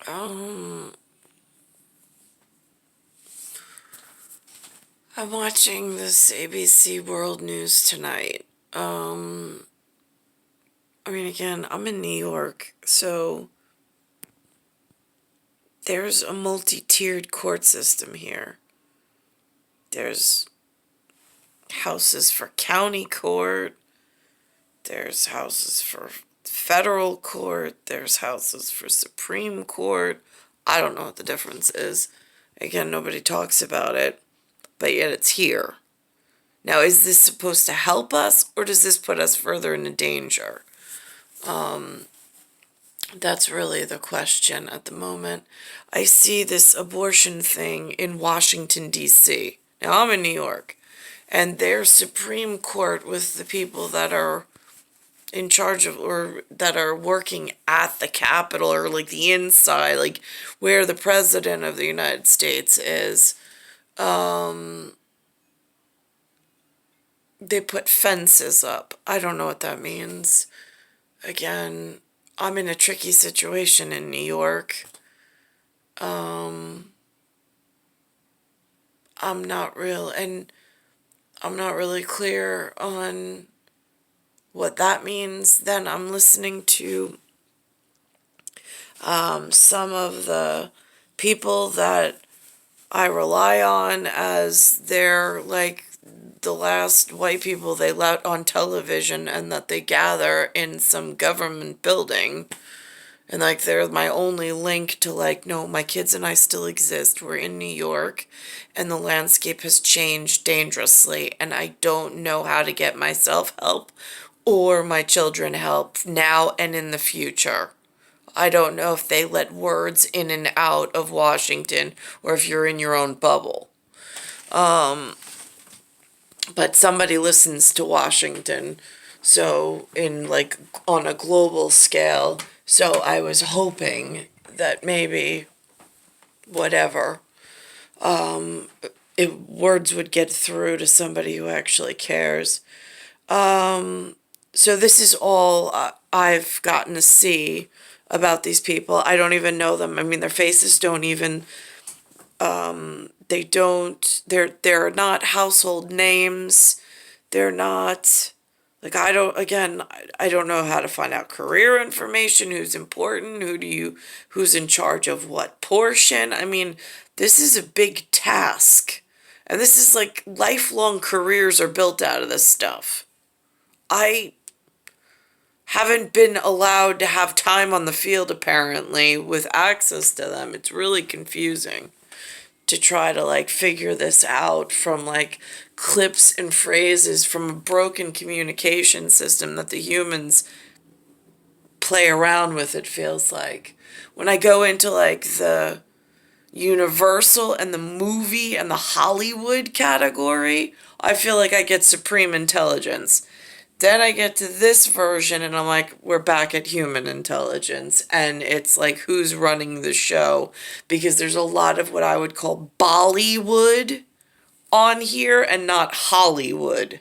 Um, I'm watching this ABC World News tonight. Again, I'm in New York, so there's a multi-tiered court system here. There's houses for county court, there's houses for federal court, there's houses for Supreme Court. I don't know what the difference is. Again, nobody talks about it, but yet it's here. Now, is this supposed to help us, or does this put us further into danger? That's really the question at the moment. I see this abortion thing in Washington, D.C. Now, I'm in New York, and their Supreme Court with the people that are in charge of, or that are working at the Capitol, or like the inside, like where the President of the United States is, they put fences up. I don't know what that means. Again, I'm in a tricky situation in New York. I'm not really clear on what that means. Then I'm listening to some of the people that I rely on as their, like, the last white people they let on television, and that they gather in some government building. And, like, they're my only link to, like, no, my kids and I still exist. We're in New York, and the landscape has changed dangerously, and I don't know how to get myself help or my children help now and in the future. I don't know if they let words in and out of Washington, or if you're in your own bubble. But somebody listens to Washington, so on a global scale. So I was hoping that maybe whatever words would get through to somebody who actually cares. So this is all I've gotten to see about these people. I don't even know them. Their faces don't even they're not household names. They're not, like, I don't know how to find out career information, who's important, who's in charge of what portion. This is a big task. And this is like lifelong careers are built out of this stuff. I haven't been allowed to have time on the field, apparently, with access to them. It's really confusing to try to, like, figure this out from, like, clips and phrases from a broken communication system that the humans play around with, it feels like. When I go into, like, the Universal and the movie and the Hollywood category, I feel like I get supreme intelligence. Then I get to this version and I'm like, we're back at human intelligence. And it's like, who's running the show? Because there's a lot of what I would call Bollywood on here and not Hollywood.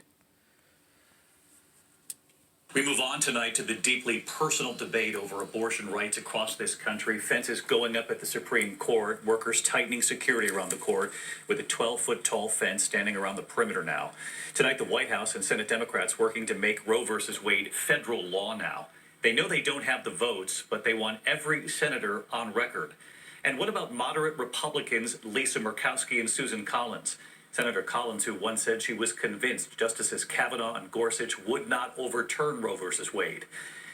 We move on tonight to the deeply personal debate over abortion rights across this country. Fences going up at the Supreme Court, workers tightening security around the court with a 12-foot tall fence standing around the perimeter now. Tonight, the White House and Senate Democrats working to make Roe versus Wade federal law now. They know they don't have the votes, but they want every senator on record. And what about moderate Republicans Lisa Murkowski and Susan Collins? Senator Collins, who once said she was convinced Justices Kavanaugh and Gorsuch would not overturn Roe versus Wade.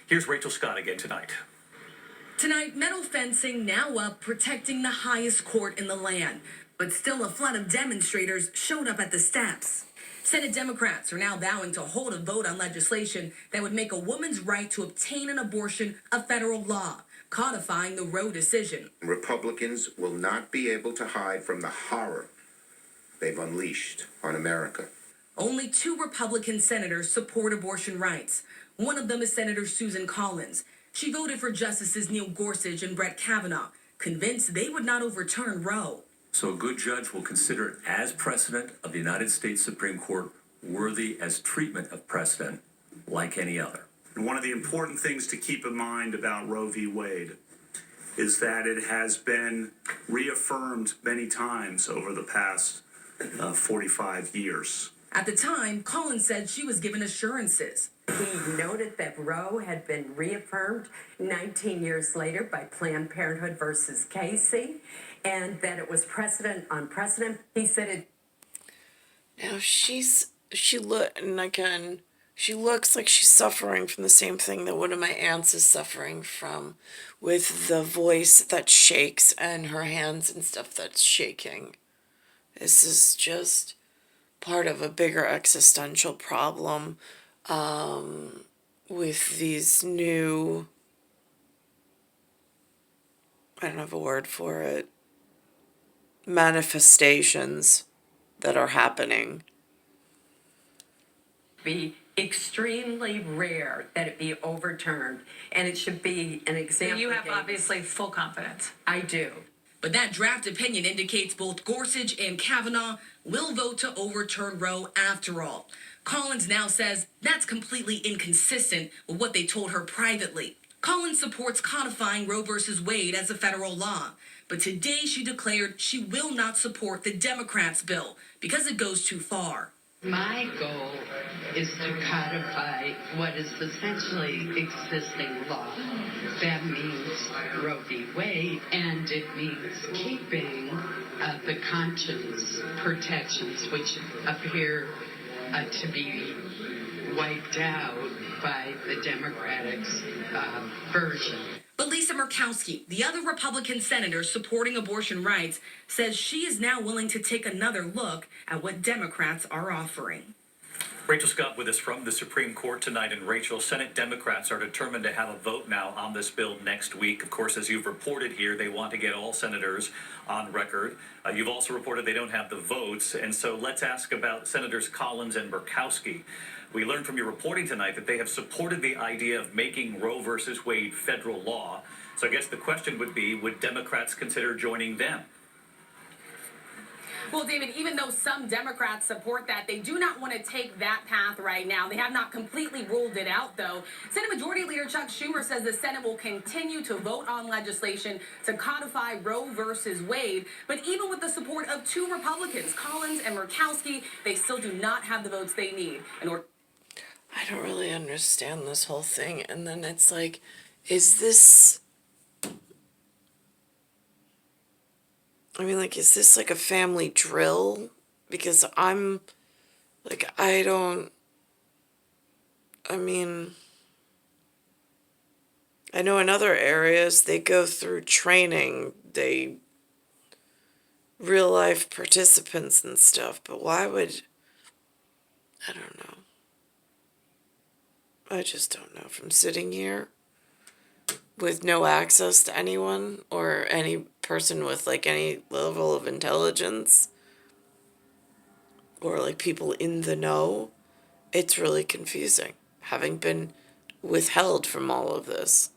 Here's Rachel Scott again tonight. Tonight, metal fencing now up, protecting the highest court in the land. But still, a flood of demonstrators showed up at the steps. Senate Democrats are now vowing to hold a vote on legislation that would make a woman's right to obtain an abortion a federal law, codifying the Roe decision. Republicans will not be able to hide from the horror they've unleashed on America. Only 2 Republican senators support abortion rights. One of them is Senator Susan Collins. She voted for Justices Neil Gorsuch and Brett Kavanaugh, convinced they would not overturn Roe. So a good judge will consider it as precedent of the United States Supreme Court, worthy as treatment of precedent like any other. And one of the important things to keep in mind about Roe v. Wade is that it has been reaffirmed many times over the past 45 years. At the time, Collins said she was given assurances. He noted that Roe had been reaffirmed 19 years later by Planned Parenthood versus Casey, and that it was precedent on precedent. He said it. Now she looks like she's suffering from the same thing that one of my aunts is suffering from, with the voice that shakes and her hands and stuff that's shaking. This is just part of a bigger existential problem with these new, I don't have a word for it, manifestations that are happening. Be extremely rare that it be overturned, and it should be an example. You have obviously full confidence. I do. But that draft opinion indicates both Gorsuch and Kavanaugh will vote to overturn Roe after all. Collins now says that's completely inconsistent with what they told her privately. Collins supports codifying Roe versus Wade as a federal law. But today she declared she will not support the Democrats' bill because it goes too far. My goal is to codify what is essentially existing law. That means Roe v. Wade, and it means keeping the conscience protections, which appear to be wiped out by the Democratic version. But Lisa Murkowski, the other Republican senator supporting abortion rights, says she is now willing to take another look at what Democrats are offering. Rachel Scott with us from the Supreme Court tonight. And Rachel, Senate Democrats are determined to have a vote now on this bill next week. Of course, as you've reported here, they want to get all senators on record. You've also reported they don't have the votes. And so let's ask about Senators Collins and Murkowski. We learned from your reporting tonight that they have supported the idea of making Roe versus Wade federal law. So I guess the question would be, would Democrats consider joining them? Well, David, even though some Democrats support that, they do not want to take that path right now. They have not completely ruled it out, though. Senate Majority Leader Chuck Schumer says the Senate will continue to vote on legislation to codify Roe versus Wade. But even with the support of two Republicans, Collins and Murkowski, they still do not have the votes they need in order. I don't really understand this whole thing. And then it's like, is this like a family drill? Because I know in other areas they go through training, they real life participants and stuff, but I don't know. I just don't know. From sitting here with no access to anyone or any person with like any level of intelligence or like people in the know, it's really confusing having been withheld from all of this.